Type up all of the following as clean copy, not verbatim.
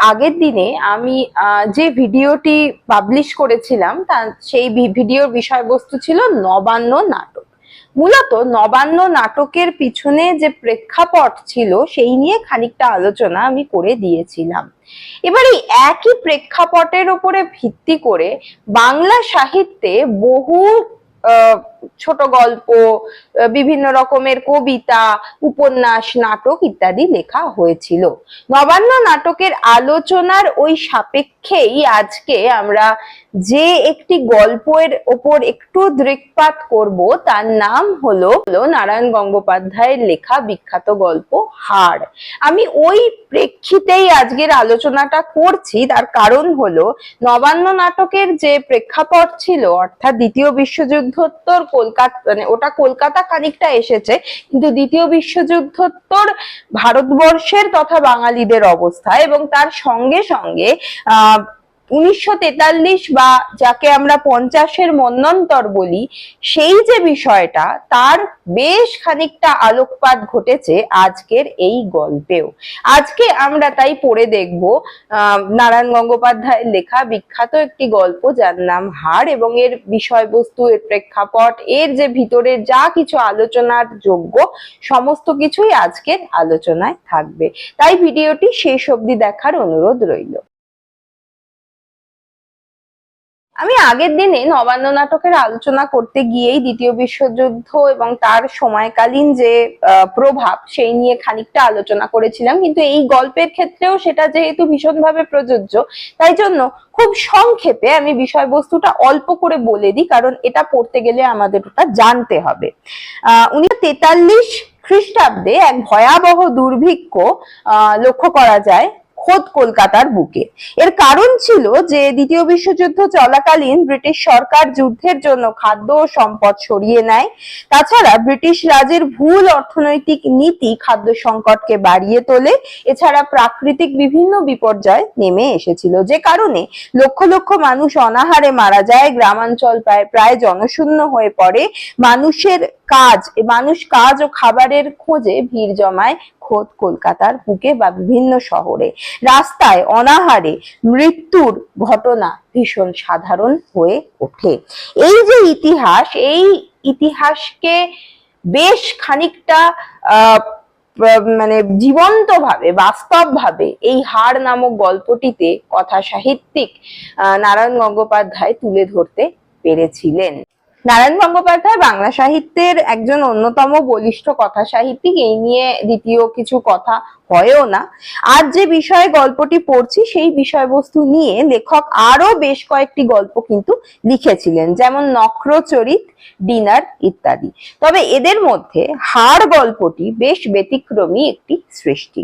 আগের দিনে আমি যে ভিডিওটি পাবলিশ করেছিলাম সেই ভিডিওর বিষয়বস্তু ছিল নবান্ন নাটক। মূলত নবান্ন নাটকের পিছনে যে প্রেক্ষাপট ছিল সেই নিয়ে খানিকটা আলোচনা আমি করে দিয়েছিলাম। এবার এই একই প্রেক্ষাপটের উপরে ভিত্তি করে বাংলা সাহিত্যে বহু ছোট গল্প, বিভিন্ন রকমের কবিতা, উপন্যাস, নাটক ইত্যাদি লেখা হয়েছিল। নবান্ন নাটকের আলোচনার ওই সাপেক্ষেই আজকে আমরা যে একটি গল্পের ওপর একটু দৃক্পাত করব তার নাম হলো নারায়ণ গঙ্গোপাধ্যায়ের লেখা বিখ্যাত গল্প হাড়। আমি ওই প্রেক্ষিতেই আজকের আলোচনাটা করছি। তার কারণ হলো নবান্ন নাটকের যে প্রেক্ষাপট ছিল, অর্থাৎ দ্বিতীয় বিশ্বযুদ্ধোত্তর কলকাতা, মানে ওটা কলকাতা খানিকটা এসেছে, কিন্তু দ্বিতীয় বিশ্বযুদ্ধোত্তর ভারতবর্ষের তথা বাঙালিদের অবস্থা এবং তার সঙ্গে সঙ্গে 1943 বা যাকে আমরা 50-এর মন্বন্তর বলি, সেই যে বিষয়টা তার বেশ খানিকটা আলোকপাত ঘটেছে আজকের এই গল্পেও। আজকে আমরা তাই পড়ে দেখব নারায়ণ গঙ্গোপাধ্যায়ের লেখা বিখ্যাত একটি গল্প যার নাম হাড়, এবং এর বিষয়বস্তু, এর প্রেক্ষাপট, এর যে ভিতরের যা কিছু আলোচনার যোগ্য সমস্ত কিছুই আজকের আলোচনায় থাকবে। তাই ভিডিওটি শেষ অবধি দেখার অনুরোধ রইল। আমি আগের দিনে নবান্ন নাটকের আলোচনা করতে গিয়েই দ্বিতীয় বিশ্বযুদ্ধ এবং তার সময়কালীন যে প্রভাব সেই নিয়ে খানিকটা আলোচনা করেছিলাম, কিন্তু এই গল্পের ক্ষেত্রেও সেটা যেহেতু ভীষণভাবে প্রযোজ্য, তাই জন্য খুব সংক্ষেপে আমি বিষয়বস্তুটা অল্প করে বলে দিই, কারণ এটা পড়তে গেলে আমাদের ওটা জানতে হবে। 1943 খ্রিস্টাব্দে এক ভয়াবহ দুর্ভিক্ষ লক্ষ্য করা যায় খোদ কলকাতার বুকে। এর কারণ ছিল যে দ্বিতীয় বিশ্বযুদ্ধ চলাকালীন ব্রিটিশ সরকার যুদ্ধের জন্য খাদ্য ও সম্পদ সরিয়ে নেয়। তাছাড়া ব্রিটিশ রাজের ভুল অর্থনৈতিক নীতি খাদ্য সংকটকে বাড়িয়ে তোলে। এছাড়া প্রাকৃতিক বিভিন্ন বিপর্যয় নেমে এসেছিল, যে কারণে লক্ষ লক্ষ মানুষ অনাহারে মারা যায়। গ্রামাঞ্চল প্রায় জনশূন্য হয়ে পড়ে। মানুষ কাজ ও খাবারের খোঁজে ভিড় জমায় খোদ কলকাতার বুকে বা বিভিন্ন শহরে। রাস্তায় অনাহারে মৃত্যুর ঘটনা ভীষণ সাধারণ হয়ে ওঠে। এই যে ইতিহাস, এই ইতিহাসকে বেশ খানিকটা মানে জীবন্তভাবে, বাস্তবভাবে এই হাড় নামক গল্পটিতে কথা সাহিত্যিক নারায়ণ গঙ্গোপাধ্যায় তুলে ধরতে পেরেছিলেন। নারায়ণ গঙ্গোপাধ্যায় বাংলা সাহিত্যের একজন অন্যতম বলিষ্ঠ কথা সাহিত্যিক, এই নিয়ে দ্বিতীয় কিছু কথা হয়ও না। আজ যে বিষয়ে গল্পটি পড়ছি সেই বিষয়বস্তু নিয়ে লেখক আরো বেশ কয়েকটি গল্প কিন্তু লিখেছিলেন, যেমন নক্রচরিত, ডিনার ইত্যাদি। তবে এদের মধ্যে হাড় গল্পটি বেশ ব্যতিক্রমী একটি সৃষ্টি।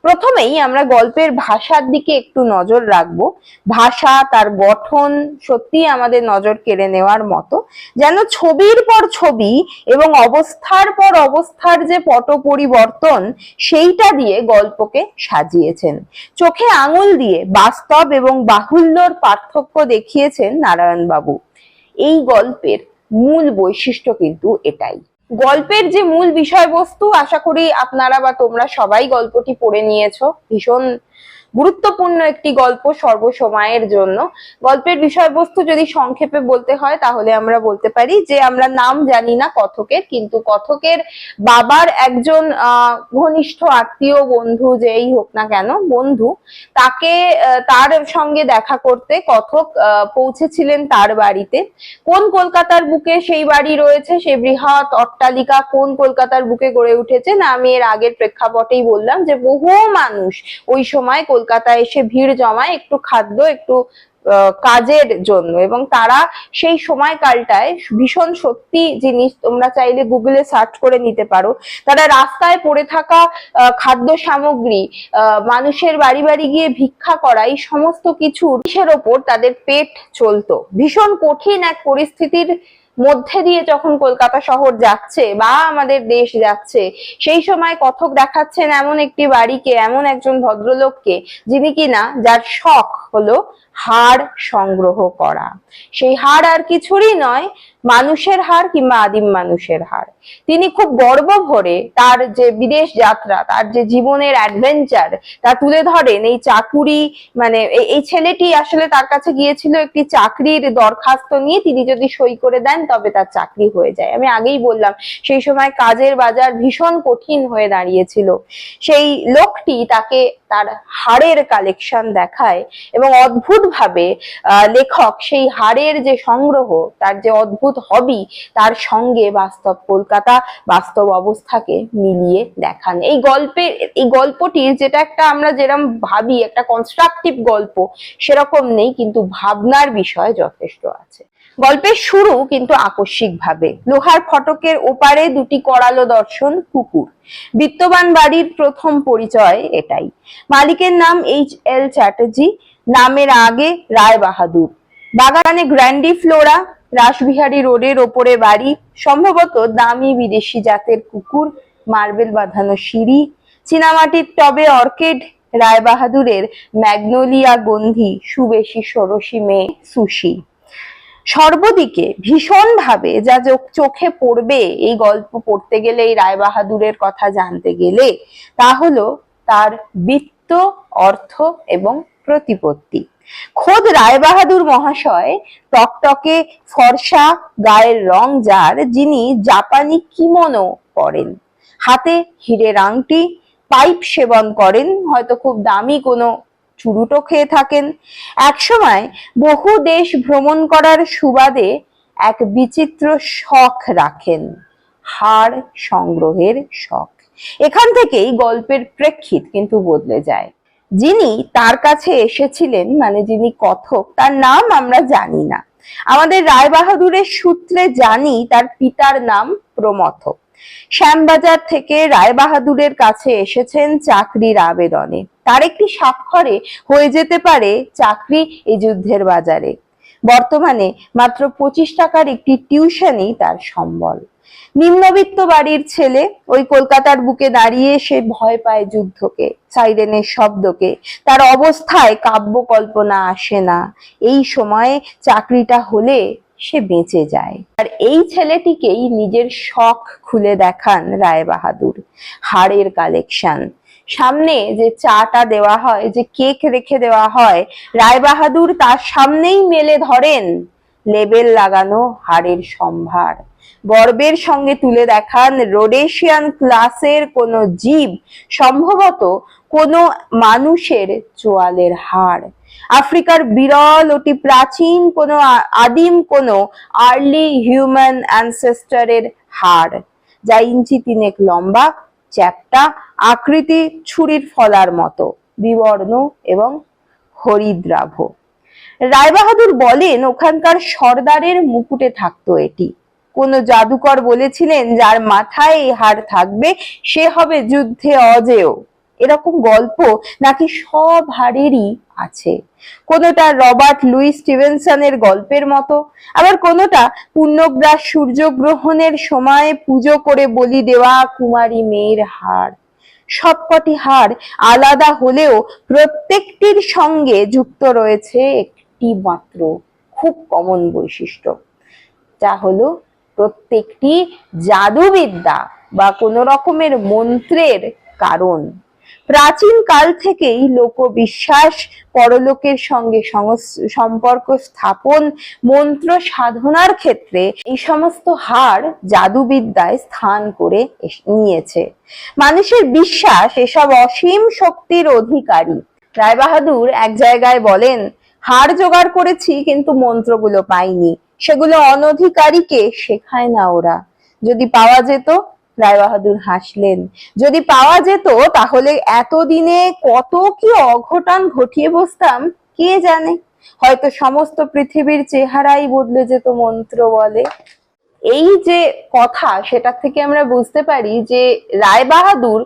প্রথমেই আমরা গল্পের ভাষার দিকে একটু নজর রাখবো। ভাষা, তার গঠন সত্যি আমাদের নজর কেড়ে নেওয়ার মতো। যেন ছবির পর ছবি এবং অবস্থার পর অবস্থার যে পট পরিবর্তন, সেইটা দিয়ে গল্পকে সাজিয়েছেন। চোখে আঙুল দিয়ে বাস্তব এবং বাহুল্যর পার্থক্য দেখিয়েছেন নারায়ণ বাবু। এই গল্পের মূল বৈশিষ্ট্য কিন্তু এটাই। গল্পের যে মূল বিষয়বস্তু, আশা করি আপনারা বা তোমরা সবাই গল্পটি পড়ে নিয়েছো। ভীষণ গুরুত্বপূর্ণ একটি গল্প সর্বসময়ের জন্য। গল্পের বিষয়বস্তু যদি সংক্ষেপে বলতে হয় তাহলে আমরা বলতে পারি যে আমরা নাম জানি না কথকের, কিন্তু কথকের বাবার একজন ঘনিষ্ঠ আত্মীয়, বন্ধু যেই হোক না কেন, বন্ধু, তার সঙ্গে দেখা করতে কথক পৌঁছেছিলেন তার বাড়িতে। কোন কলকাতার বুকে সেই বাড়ি রয়েছে, সেই বৃহৎ অট্টালিকা কোন কলকাতার বুকে গড়ে উঠেছে না, আমি এর আগের প্রেক্ষাপটেই বললাম যে বহু মানুষ ওই সময় কলকাতায় এসে ভিড় জমায় একটু খাদ্য, একটু কাজের জন্য, এবং তারা সেই সময়কালটায় ভীষণ সত্যি জিনিস, তোমরা চাইলে গুগলে সার্চ করে নিতে পারো, তারা রাস্তায় পড়ে থাকা খাদ্য সামগ্রী, মানুষের বাড়ি বাড়ি গিয়ে ভিক্ষা করা, এই সমস্ত কিছুর ওপর তাদের পেট চলতো। ভীষণ কঠিন এক পরিস্থিতির মধ্যে দিয়ে যখন কলকাতা শহর যাচ্ছে বা আমাদের দেশ যাচ্ছে, সেই সময় কথক দেখাচ্ছেন এমন একটি বাড়িকে, এমন একজন ভদ্রলোককে যিনি কিনা, যার শখ হলো হাড় সংগ্রহ করা। সেই হাড় আর কিছুরই নয়, মানুষের হাড় কিংবা আদিম মানুষের হাড়। তিনি খুব গর্ব ভরে তার যে বিদেশ যাত্রা, তার যে জীবনের অ্যাডভেঞ্চার, তা তুলে ধরেন এই চাকুরি, মানে এই ছেলেটি আসলে তার কাছে গিয়েছিল একটি চাকরির দরখাস্ত নিয়ে, তিনি যদি সই করে দেন তবে তার চাকরি হয়ে যায়। আমি আগেই বললাম সেই সময় কাজের বাজার ভীষণ কঠিন হয়ে দাঁড়িয়েছিল। সেই লোকটি তাকে তার হাড়ের কালেকশন দেখায় এবং অদ্ভুত ভাবে লেখক সেই হাড়ের যে সংগ্রহ, তার যে অদ্ভুত হবি, তার সঙ্গে বাস্তব কলকাতা, বাস্তব অবস্থাকে মিলিয়ে দেখান। এই গল্পটির যেটা একটা আমরা যেরকম ভাবি একটা কনস্ট্রাকটিভ গল্প, সেরকম নেই, কিন্তু ভাবনার বিষয় যথেষ্ট আছে। গল্পের শুরু কিন্তু আকস্মিক ভাবে। লোহার ফটকের ওপারে দুটি করালো দর্শন কুকুর। বিত্তবান বাড়ির প্রথম পরিচয় এটাই। মালিকের নাম H.L. চ্যাটার্জি, নামের আগে রায় বাহাদুর। বাগানে গ্র্যান্ডি ফ্লোরা, রাসবিহারী রোডের ওপরে বাড়ি, সম্ভবত দামি বিদেশি জাতের কুকুর, মার্বেল বাঁধানো সিঁড়ি, চীনামাটির টবে অর্কিড, রায় বাহাদুরের ম্যাগনোলিয়া গন্ধি, সুবেশী ষোড়শী মেয়ে সুশি। সর্বদিকে ভীষণ ভাবে যা চোখে পড়বে এই গল্প পড়তে গেলে, এই রায় বাহাদুরের কথা জানতে গেলে, তা হলো তার বিত্ত, অর্থ এবং প্রতিপত্তি। খোদ রায় বাহাদুর মহাশয় টকটকে ফর্সা গায়ের রং যার, যিনি জাপানি কিমোনো পরেন, হাতে হীরের আংটি, পাইপ সেবন করেন, হয়তো খুব দামি কোনো চুরুটো খেয়ে থাকেন। একসময় বহু দেশ ভ্রমণ করার সুবাদে এক বিচিত্র শখ রাখেন, হাড় সংগ্রহের শখ। এখান থেকেই গল্পের প্রেক্ষিত কিন্তু বদলে যায়। যিনি তার কাছে এসেছিলেন, মানে যিনি কথক, তার নাম আমরা জানি না। আমাদের রায় বাহাদুরের সূত্রে জানি তার পিতার নাম প্রমথ। শ্যামবাজার থেকে রায় বাহাদুরের কাছে এসেছেন চাকরির আবেদনে। তার একটি স্বাক্ষরে হয়ে যেতে পারে চাকরি এই যুদ্ধের বাজারে। বর্তমানে মাত্র 25 টাকার একটি টিউশনই তার সম্বল। নিম্নবিত্ত বাড়ির ছেলে, ওই কলকাতার বুকে দাঁড়িয়ে সে ভয় পায় যুদ্ধকে, সাইরেনের শব্দকে। তার অবস্থায় কাব্য কল্পনা আসে না। এই সময়ে চাকরিটা হলে সে বেঁচে যায়। আর এই ছেলেটিকেই নিজের শখ খুলে দেখান রায় বাহাদুর। হাড়ের কালেকশন, সামনে যে চাটা দেওয়া হয়, যে কেক রেখে দেওয়া হয়, রায় বাহাদুর তার সামনেই মেলে ধরেন লেবেল লাগানো হাড়ের সম্ভার। গর্বের সঙ্গে তুলে দেখান রোডেশিয়ান ক্লাসের কোনো জীব, সম্ভবত কোনো মানুষের চোয়ালের হাড়, আফ্রিকার বিরল অতি প্রাচীন কোনো আদিম কোনো আর্লি হিউম্যান অ্যানসেস্টরের হাড়, যা ইঞ্চি 3 লম্বা, চ্যাপ্টা, আকৃতি ছুরির ফলার মতো, বিবর্ণ এবং হরিদ্রাভ। রায়বাহাদুর বলেন ওখানকার সর্দারের মুকুটে থাকতো এটি। কোন জাদুকর বলেছিলেন যার মাথায় এই হাড় থাকবে সে হবে যুদ্ধে অজেয়। এরকম গল্প নাকি সব হাড়েরই আছে। কোনোটা রবার্ট লুই স্টিভেনসনের গল্পের মতো, আবার কোনোটা পূর্ণগ্রাস সূর্যগ্রহণের সময় পুজো করে বলি দেওয়া কুমারী মেয়ের হাড়। সবকটি হাড় আলাদা হলেও প্রত্যেকটির সঙ্গে যুক্ত রয়েছে একটি মাত্র খুব কমন বৈশিষ্ট্য, যা হলো প্রত্যেকটি জাদুবিদ্যা বা কোন রকমের মন্ত্রের কারণ। প্রাচীন কাল থেকেই লোকবিশ্বাস, পরলোকের সঙ্গে সম্পর্ক স্থাপন, মন্ত্র সাধনার ক্ষেত্রে এই সমস্ত হাড় জাদুবিদ্যায় স্থান করে নিয়েছে। মানুষের বিশ্বাস এসব অসীম শক্তির অধিকারী। রায়বাহাদুর এক জায়গায় বলেন, হাড় জোগাড় করেছি কিন্তু মন্ত্রগুলো পাইনি, সেগুলো অনধিকারীকে শেখায় না ওরা। যদি পাওয়া যেত, রায়বাহাদুর হাসলেন, যদি পাওয়া যেত তাহলে এতদিনে কত কি অঘটন ঘটিয়ে বসতাম কে জানে। হয়তো সমস্ত পৃথিবীর চেহারাই বদলে যেত মন্ত্র বলে। এই যে কথা, সেটা থেকে আমরা বুঝতে পারি যে রায়বাহাদুর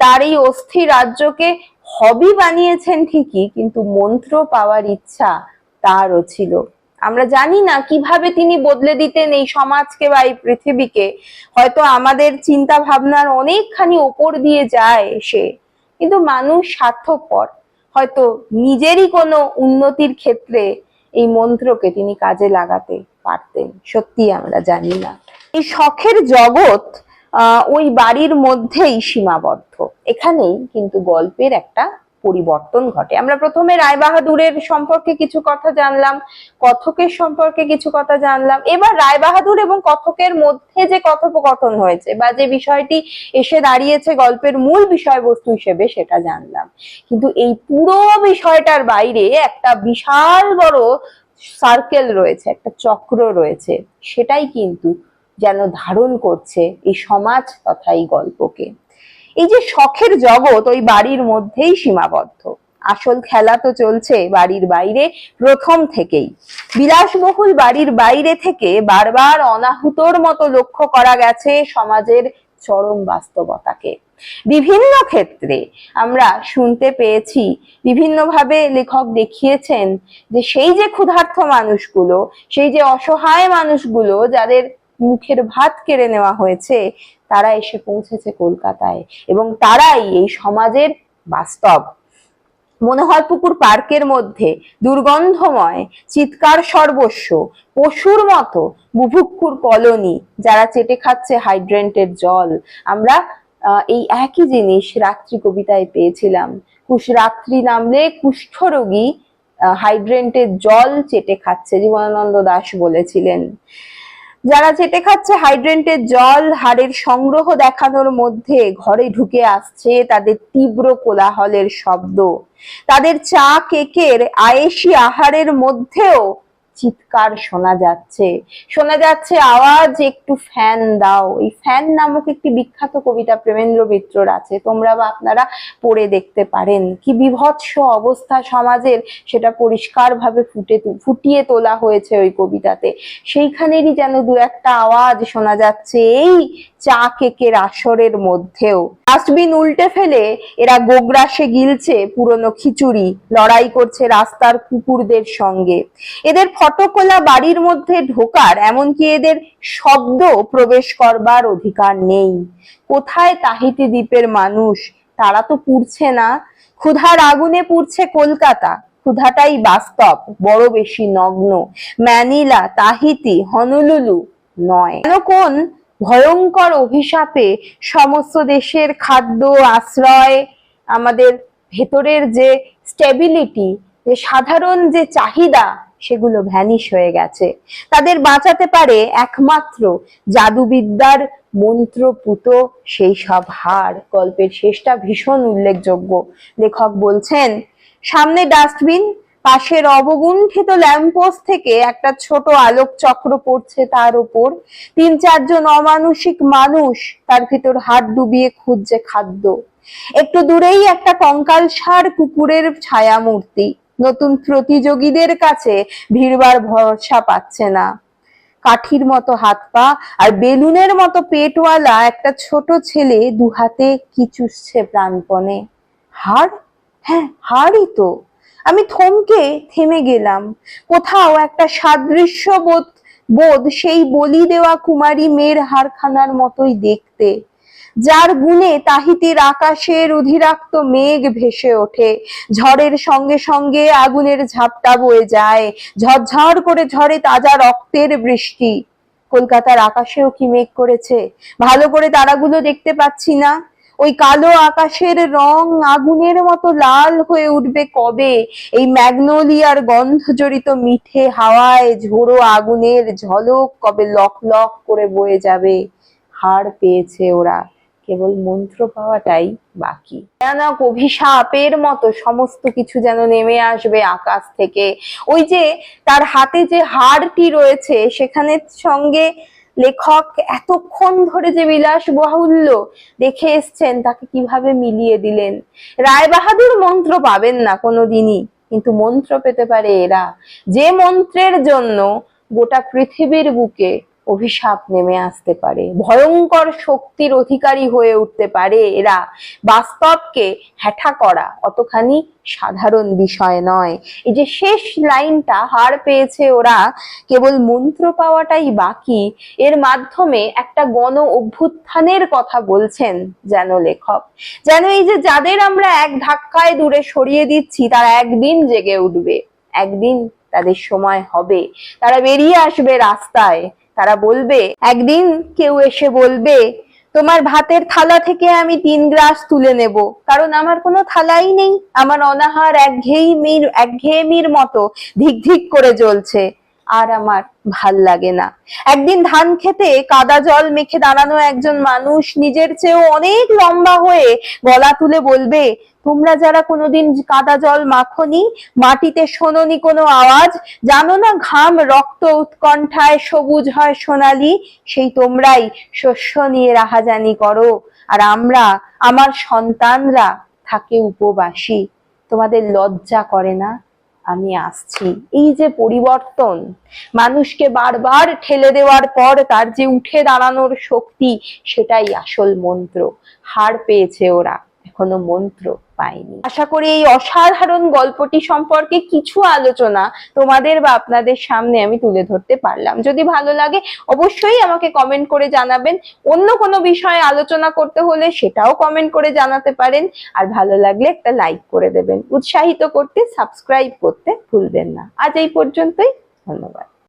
তার এই অস্থির রাজ্যকে হবি বানিয়েছেন ঠিকই, কিন্তু মন্ত্র পাওয়ার ইচ্ছা তারও ছিল। আমরা জানি না কিভাবে তিনি বদলে দিতেন এই সমাজকে বা এই পৃথিবীকে। হয়তো আমাদের চিন্তা ভাবনার অনেকখানি ওপর দিয়ে যায় সে, কিন্তু মানুষ স্বার্থপর। হয়তো নিজেরই কোনো উন্নতির ক্ষেত্রে এই মন্ত্রকে তিনি কাজে লাগাতে পারতেন, সত্যি আমরা জানি না। এই শখের জগৎ ওই বাড়ির মধ্যেই সীমাবদ্ধ। এখানেই কিন্তু গল্পের একটা পরিবর্তন ঘটে। আমরা প্রথমে রায়বাহাদুরের সম্পর্কে কিছু কথা জানলাম, কথকের সম্পর্কে কিছু কথা জানলাম, এবার রায়বাহাদুর এবং কথকের মধ্যে যে কথোপকথন হয়েছে বা যে বিষয়টি এসে দাঁড়িয়েছে গল্পের মূল বিষয়বস্তু হিসেবে সেটা জানলাম। কিন্তু এই পুরো বিষয়টার বাইরে একটা বিশাল বড় সার্কেল রয়েছে, একটা চক্র রয়েছে, সেটাই কিন্তু যেন ধারণ করছে এই সমাজ তথা এই গল্পকে। এই যে শখের জগৎ ওই বাড়ির মধ্যেই সীমাবদ্ধ, আসল খেলা তো চলছে বাড়ির বাইরে প্রথম থেকেই। বিলাসবহুল বাড়ির বাইরে থেকে বারবার অনাহুতোর মতো লক্ষ্য করা গেছে সমাজের চরম বাস্তবতাকে। বিভিন্ন ক্ষেত্রে আমরা শুনতে পেয়েছি, বিভিন্নভাবে লেখক দেখিয়েছেন যে সেই যে ক্ষুধার্ত মানুষগুলো, সেই যে অসহায় মানুষগুলো যাদের মুখের ভাত কেড়ে নেওয়া হয়েছে, তারা এসে পৌঁছেছে কলকাতায় এবং তারাই এই সমাজের বাস্তব। মনোহরপুকুর পার্কের মধ্যে দুর্গন্ধময় চিৎকার সর্বস্ব পশুর মতো বুভুক্ষুর কলোনি, যারা চেটে খাচ্ছে হাইড্রেন্টের জল। আমরা এই একই জিনিস রাত্রি কবিতায় পেয়েছিলাম। রাত্রি নামলে কুষ্ঠরোগী হাইড্রেন্টের জল চেটে খাচ্ছে, জীবনানন্দ দাশ বলেছিলেন। যারা চেটে খাচ্ছে হাইড্রেন্টের জল হাড়ের সংগ্রহ দেখানোর মধ্যে ঘরে ঢুকে আসছে তাদের তীব্র কোলাহলের শব্দ। তাদের চা কেকের আয়েশি আহারের মধ্যেও চিৎকার শোনা যাচ্ছে আওয়াজ, একটু ফ্যান দাও। এই ফ্যান নামক একটি বিখ্যাত কবিতা প্রেমেন্দ্র মিত্রর আছে, তোমরা বা আপনারা পড়ে দেখতে পারেন। কি বিভৎস অবস্থা সমাজের সেটা পরিষ্কার ভাবে ফুটিয়ে তোলা হয়েছে ওই কবিতাতে। সেইখানেরই যেন দু একটা আওয়াজ শোনা যাচ্ছে এই চা কেকের আসরের মধ্যেও। ডাস্টবিন উল্টে ফেলে এরা গোগ্রাসে গিলছে পুরনো খিচুড়ি, লড়াই করছে রাস্তার কুকুরদের সঙ্গে। এদের ফটোকোলা বাড়ির মধ্যে ঢোকার, এমনকি এদের শব্দ প্রবেশ করবার অধিকার নেই। কোথায় তাহিতি দ্বীপের মানুষ? তারা তো পুড়ছে না, ক্ষুধার আগুনে পুড়ছে কলকাতা। ক্ষুধাটাই বাস্তব, বড় বেশি নগ্ন। ম্যানিলা, তাহিতি, হনুলুলু নয়। কোন ভয়ঙ্কর অভিশাপে সমস্ত দেশের খাদ্য, আশ্রয়, আমাদের ভেতরের যে স্টেবিলিটি, যে সাধারণ যে চাহিদা, সেগুলো ভ্যানিশ হয়ে গেছে। তাদের বাঁচাতে পারে একমাত্র জাদুবিদ্যার মন্ত্রপুত সেই সব হাড়। গল্পের শেষটা ভীষণ উল্লেখযোগ্য। লেখক বলছেন, সামনে ডাস্টবিন, পাশের অবগুণ্ঠিত ল্যাম্পপোস্ট থেকে একটা ছোট আলোক চক্র পড়ছে তার উপর। ৩-৪ জন অমানুষিক মানুষ তার ভিতর হাত ডুবিয়ে খুঁজছে খাদ্য। একটু দূরেই একটা কঙ্কালসার কুকুরের ছায়া মূর্তি। নতুন প্রতিযোগীদের কাছে ভিড়বার ভরসা পাচ্ছে না। কাঠির মতো হাত পা আর বেলুনের মতো পেটওয়ালা একটা ছোট ছেলে দু হাতে কি চুষছে প্রাণপণে। হাড়? হ্যাঁ, হাড়ই তো। আমি থমকে থেমে গেলাম। কোথাও একটা সাদৃশ্য বোধ সেই বলি দেওয়া কুমারী মেয়ের হাড়খানার মতোই দেখতে, যার গুণে তাহিতির আকাশের অধিরাক্ত মেঘ ভেসে ওঠে। ঝড়ের সঙ্গে সঙ্গে আগুনের ঝাপটা বয়ে যায়, ঝরঝর করে ঝরে তাজা রক্তের বৃষ্টি। কলকাতার আকাশেও কি মেঘ করেছে? ভালো করে তারাগুলো দেখতে পাচ্ছি না। ওই কালো আকাশের রং আগুনের মতো লাল হয়ে উঠবে কবে? এই ম্যাগনোলিয়ার গন্ধ জড়িত মিঠে হাওয়ায় ঝোড়ো আগুনের ঝলক কবে লক লক করে বয়ে যাবে? হাড় পেয়েছে ওরা, কেবল মন্ত্র পাওয়াটাই বাকি। ভয়ানক অভিশাপের মতো সমস্ত কিছু যেন নেমে আসবে আকাশ থেকে। ওই যে তার হাতে যে হাড়টি রয়েছে, সেখানে সঙ্গে লেখক এতক্ষণ ধরে যে বিলাস বাহুল্য দেখে এসছেন তাকে কিভাবে মিলিয়ে দিলেন। রায়বাহাদুর মন্ত্র পাবেন না কোনোদিনই, কিন্তু মন্ত্র পেতে পারে এরা, যে মন্ত্রের জন্য গোটা পৃথিবীর বুকে অভিশাপ নেমে আসতে পারে, ভয়ঙ্কর শক্তির অধিকারী হয়ে উঠতে পারে এরা। বাস্তবকে হ্যাঠা করা অতখানি সাধারণ বিষয় নয়। এই যে শেষ লাইনটা, হার পেয়েছে ওরা, কেবল মন্ত্র পাওয়াটাই বাকি, এর মাধ্যমে একটা গণ অভ্যুত্থানের কথা বলছেন যেন লেখক। যেন এই যে যাদের আমরা এক ধাক্কায় দূরে সরিয়ে দিচ্ছি, তারা একদিন জেগে উঠবে, একদিন তাদের সময় হবে, তারা বেরিয়ে আসবে রাস্তায়, তারা বলবে, একদিন কেউ এসে বলবে, তোমার ভাতের থালা থেকে আমি 3 গ্রাস তুলে নেব, কারণ আমার কোনো থালাই নেই, আমার অনাহার একঘেয়েমির মতো ধিক ধিক করে জ্বলছে, আর আমার ভাল লাগে না। একদিন ধান খেতে কাদা জল মেখে দাঁড়ানো একজন মানুষ নিজের চেয়েও অনেক লম্বা হয়ে গলা তুলে বলবে, তোমরা যারা কোনোদিন কাদা জল মাখনি, মাটিতে শোনোনি কোনো আওয়াজ, জানো না ঘাম রক্ত উৎকণ্ঠায় সবুজ হয় সোনালি, সেই তোমরাই শস্য নিয়ে রাহাজানি করো, আর আমরা, আমার সন্তানরা থাকে উপবাসী। তোমাদের লজ্জা করে না? আমি আসছি। এই যে পরিবর্তন, মানুষকে বারবার ঠেলে দেওয়ার পর তার যে উঠে দাঁড়ানোর শক্তি, সেটাই আসল মন্ত্র। হার পেয়েছে ওরা, এখনো মন্ত্র পায়নি। আশা করি এই অসাধারণ গল্পটি সম্পর্কে কিছু আলোচনা তোমাদের বা আপনাদের সামনে আমি তুলে ধরতে পারলাম। যদি ভালো লাগে অবশ্যই আমাকে কমেন্ট করে জানাবেন। অন্য কোনো বিষয়ে আলোচনা করতে হলে সেটাও কমেন্ট করে জানাতে পারেন। আর ভালো লাগলে একটা লাইক করে দেবেন। উৎসাহিত করতে সাবস্ক্রাইব করতে ভুলবেন না। আজ এই পর্যন্তই, ধন্যবাদ।